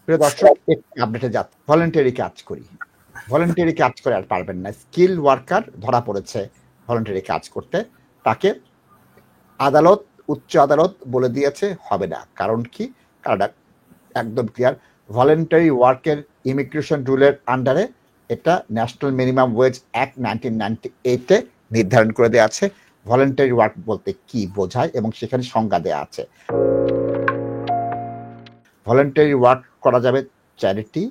প্রিয় দর্শক, একটি আপডেটে ভলেন্টারি কাজ করি, ভলেন্টারি কাজ করে আর পারবেন না, স্কিল ওয়ার্কার ধরা পড়েছে ভলেন্টারি কাজ করতে, তাকে আদালত, উচ্চ আদালত বলে দিয়েছে হবে না। কারণ কি? কারণ একদম ক্লিয়ার, ভলেন্টারি ওয়ার্কের ইমিগ্রেশন রুলের আন্ডারে এটা ন্যাশনাল মিনিমাম ওয়েজ অ্যাক্ট 1998-এ নির্ধারণ করে দেওয়া আছে ভলেন্টারি ওয়ার্ক বলতে কি বোঝায়, এবং সেখানে সংজ্ঞা দেওয়া আছে। ভলেন্টারি ওয়ার্ক করা যাবে charity,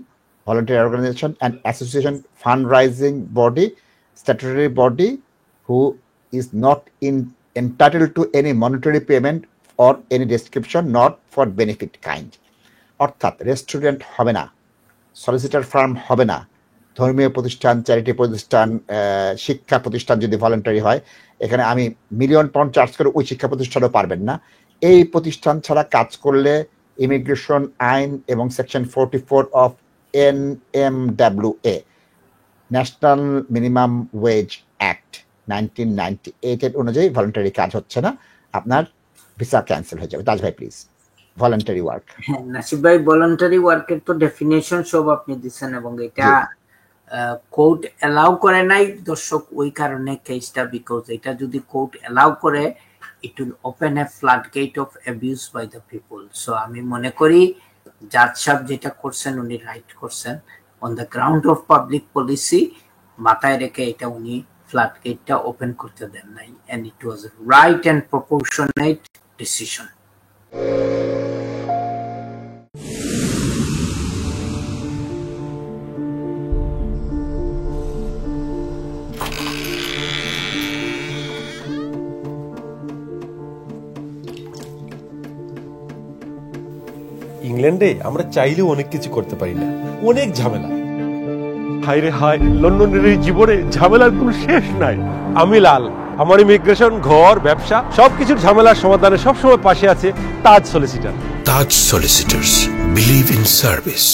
voluntary organisation and association, fundraising body, statutory body who is not entitled to any monetary payment or any description not for benefit kind. অর্থাৎ রেস্টুরেন্ট হবে না, সলিসিটার ফার্ম হবে না, ধর্মীয় প্রতিষ্ঠান, চ্যারিটি প্রতিষ্ঠান, শিক্ষা প্রতিষ্ঠান যদি ভলেন্টারি হয়, এখানে আমি মিলিয়ন পাউন্ড চার্জ করে ওই শিক্ষা প্রতিষ্ঠানও পারবেন না। এই প্রতিষ্ঠান ছাড়া কাজ করলে ইমিগ্রেশন আইন এবং section 44 of NMWA, national minimum wage act 1998-এর অনুযায়ী ভলেন্টারি কাজ হচ্ছে না, আপনার ভিসা ক্যান্সেল হয়ে যাবে। তাজ ভাই প্লিজ, ভলেন্টারি ওয়ার্ক। হ্যাঁ নাসিব ভাই, ভলেন্টারি ওয়ার্কের তো ডেফিনেশন সব আপনি দিচ্ছেন, এবং এটা কোর্ট অ্যালাউ করে নাই দর্শক, ওই কারণে কেসটা, বিকজ এটা যদি কোর্ট অ্যালাউ করে it will open a floodgate of abuse by the people. So আমি মনে করি জাজ সাহেব যেটা করছেন উনি রাইট করছেন, on the ground of public policy মাথায় রেখে এটা উনি floodgate-টা ওপেন করতে দেন নাই, and it was a right and proportionate decision. ইংল্যান্ডে আমরা চাইলেও অনেক কিছু করতে পারি না, অনেক ঝামেলা। হায় রে হায়, লন্ডনের এই জীবনে ঝামেলার কোনো শেষ নাই। আমি লাল, আমার ইমিগ্রেশন, ঘর, ব্যবসা সবকিছুর ঝামেলার সমাধানে সবসময় পাশে আছে Taj solicitor. Taj solicitors, believe in service.